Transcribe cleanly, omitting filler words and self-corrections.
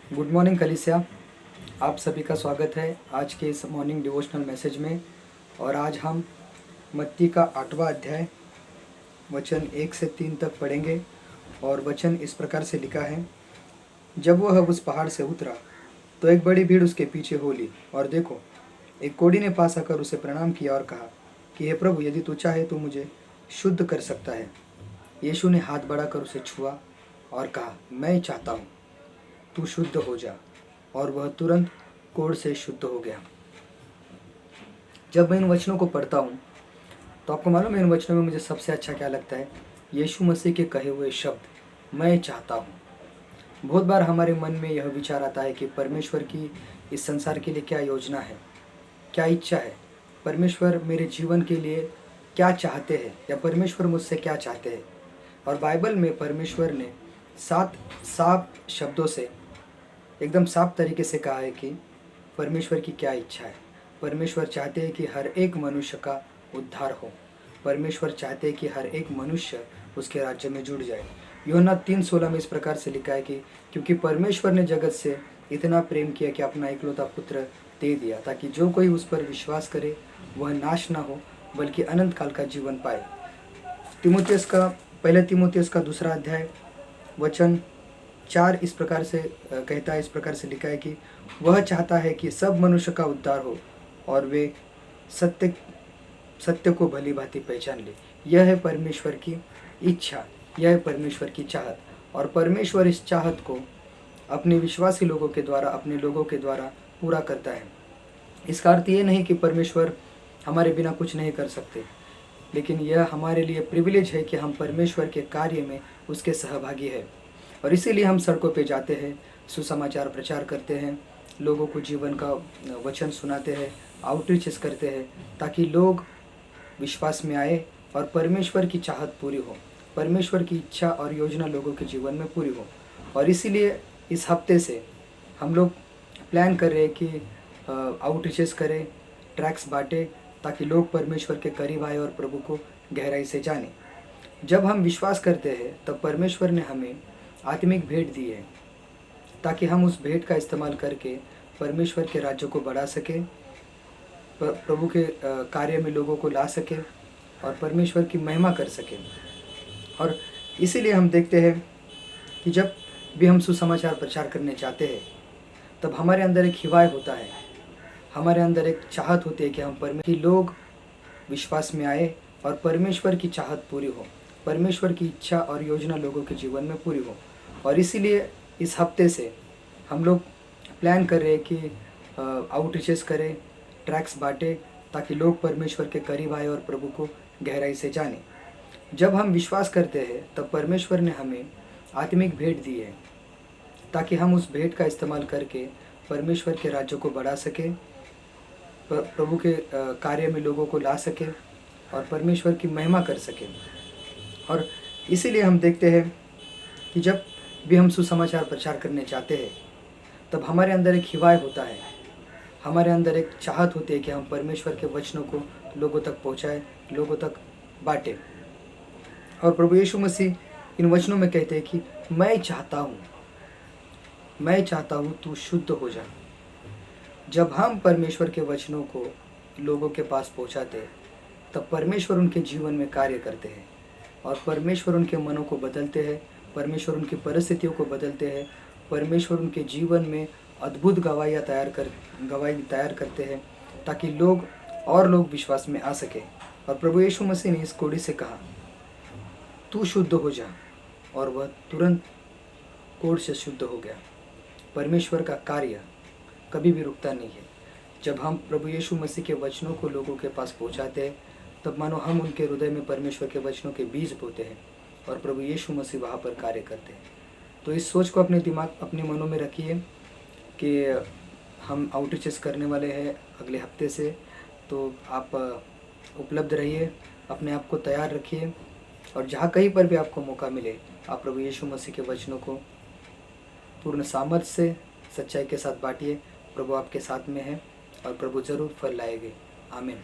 Good morning कलीसिया। आप सभी का स्वागत है आज के इस मॉर्निंग डिवोशनल मैसेज में। और आज हम मत्ती का 8वां अध्याय वचन 1 से 3 तक पढ़ेंगे। और वचन इस प्रकार से लिखा है। जब वह उस पहाड़ से उतरा तो एक बड़ी भीड़ उसके पीछे हो ली, और देखो, एक कोढ़ी ने पास आकर उसे प्रणाम किया और कहा कि हे प्रभु, यदि तू चाहे तो मुझे शुद्ध कर सकता है। यीशु ने हाथ बढ़ाकर उसे छुआ और कहा, मैं चाहता हूँ, तू शुद्ध हो जा। और वह तुरंत कोढ़ से शुद्ध हो गया। जब मैं इन वचनों को पढ़ता हूँ तो आपको मालूम है इन वचनों में मुझे सबसे अच्छा क्या लगता है? यीशु मसीह के कहे हुए शब्द, मैं चाहता हूँ। बहुत बार हमारे मन में यह विचार आता है कि परमेश्वर की इस संसार के लिए क्या योजना है, क्या इच्छा है, परमेश्वर मेरे जीवन के लिए क्या चाहते हैं, या परमेश्वर मुझसे क्या चाहते हैं। और बाइबल में परमेश्वर ने साफ शब्दों से एकदम साफ तरीके से कहा है कि परमेश्वर की क्या इच्छा है। परमेश्वर चाहते हैं कि हर एक मनुष्य का उद्धार हो। परमेश्वर चाहते हैं कि हर एक मनुष्य उसके राज्य में जुड़ जाए। यूहन्ना 3:16 में इस प्रकार से लिखा है कि क्योंकि परमेश्वर ने जगत से इतना प्रेम किया कि अपना इकलौता पुत्र दे दिया, ताकि जो कोई उस पर विश्वास करे वह नाश ना हो बल्कि अनंत काल का जीवन पाए। पहले तीमुथियुस का 2 अध्याय वचन 4 इस प्रकार से कहता है, इस प्रकार से लिखा है कि वह चाहता है कि सब मनुष्य का उद्धार हो और वे सत्य को भली भांति पहचान ले। यह है परमेश्वर की इच्छा, यह है परमेश्वर की चाहत। और परमेश्वर इस चाहत को अपने विश्वासी लोगों के द्वारा, अपने लोगों के द्वारा पूरा करता है। इसका अर्थ ये नहीं कि परमेश्वर हमारे बिना कुछ नहीं कर सकते, लेकिन यह हमारे लिए प्रिविलेज है कि हम परमेश्वर के कार्य में उसके सहभागी हैं। और इसीलिए हम सड़कों पे जाते हैं, सुसमाचार प्रचार करते हैं, लोगों को जीवन का वचन सुनाते हैं, आउटरीचेस करते हैं, ताकि लोग विश्वास में आए और परमेश्वर की चाहत पूरी हो, परमेश्वर की इच्छा और योजना लोगों के जीवन में पूरी हो। और इसीलिए इस हफ्ते से हम लोग प्लान कर रहे हैं कि आउटरीचेस करें, ट्रैक्स बांटें, ताकि लोग परमेश्वर के करीब आए और प्रभु को गहराई से जाने। जब हम विश्वास करते हैं तब परमेश्वर ने हमें आत्मिक भेंट दी है, ताकि हम उस भेंट का इस्तेमाल करके परमेश्वर के राज्य को बढ़ा सके, प्रभु के कार्य में लोगों को ला सके और परमेश्वर की महिमा कर सके। और इसीलिए हम देखते हैं कि जब भी हम सुसमाचार प्रचार करने जाते हैं तब हमारे अंदर एक हिवाय होता है, हमारे अंदर एक चाहत होती है कि कि लोग विश्वास में आए और परमेश्वर की चाहत पूरी हो, परमेश्वर की इच्छा और योजना लोगों के जीवन में पूरी हो। और इसीलिए इस हफ्ते से हम लोग प्लान कर रहे हैं कि आउटरीचेस करें, ट्रैक्स बांटें, ताकि लोग परमेश्वर के करीब आए और प्रभु को गहराई से जाने। जब हम विश्वास करते हैं तब परमेश्वर ने हमें आत्मिक भेंट दी है, ताकि हम उस भेंट का इस्तेमाल करके परमेश्वर के राज्य को बढ़ा सके, प्रभु के कार्य में लोगों को ला सके और परमेश्वर की महिमा कर सके। और इसीलिए हम देखते हैं कि जब भी हम सुसमाचार प्रचार करने जाते हैं तब हमारे अंदर एक हिवाय होता है, हमारे अंदर एक चाहत होती है कि हम परमेश्वर के वचनों को लोगों तक पहुंचाएं, लोगों तक बांटें। और प्रभु यीशु मसीह इन वचनों में कहते हैं कि मैं चाहता हूँ तू शुद्ध हो जा। जब हम परमेश्वर के वचनों को लोगों के पास पहुंचाते हैं तब परमेश्वर उनके जीवन में कार्य करते हैं और परमेश्वर उनके मनों को बदलते हैं, परमेश्वर उनकी परिस्थितियों को बदलते हैं, परमेश्वर उनके जीवन में अद्भुत गवाही तैयार करते हैं, ताकि लोग विश्वास में आ सके। और प्रभु यीशु मसीह ने इस कोढ़ी से कहा, तू शुद्ध हो जा, और वह तुरंत कोढ़ से शुद्ध हो गया। परमेश्वर का कार्य कभी भी रुकता नहीं है। जब हम प्रभु यीशु मसीह के वचनों को लोगों के पास पहुंचाते हैं तब मानो हम उनके हृदय में परमेश्वर के वचनों के बीज बोते हैं और प्रभु यीशु मसीह वहाँ पर कार्य करते हैं। तो इस सोच को अपने मनों में रखिए कि हम आउटरीचेस करने वाले हैं अगले हफ्ते से। तो आप उपलब्ध रहिए, अपने आप को तैयार रखिए, और जहाँ कहीं पर भी आपको मौका मिले आप प्रभु यीशु मसीह के वचनों को पूर्ण सामर्थ्य से, सच्चाई के साथ बांटिए। प्रभु आपके साथ में है और प्रभु जरूर फल लाएंगे। आमीन।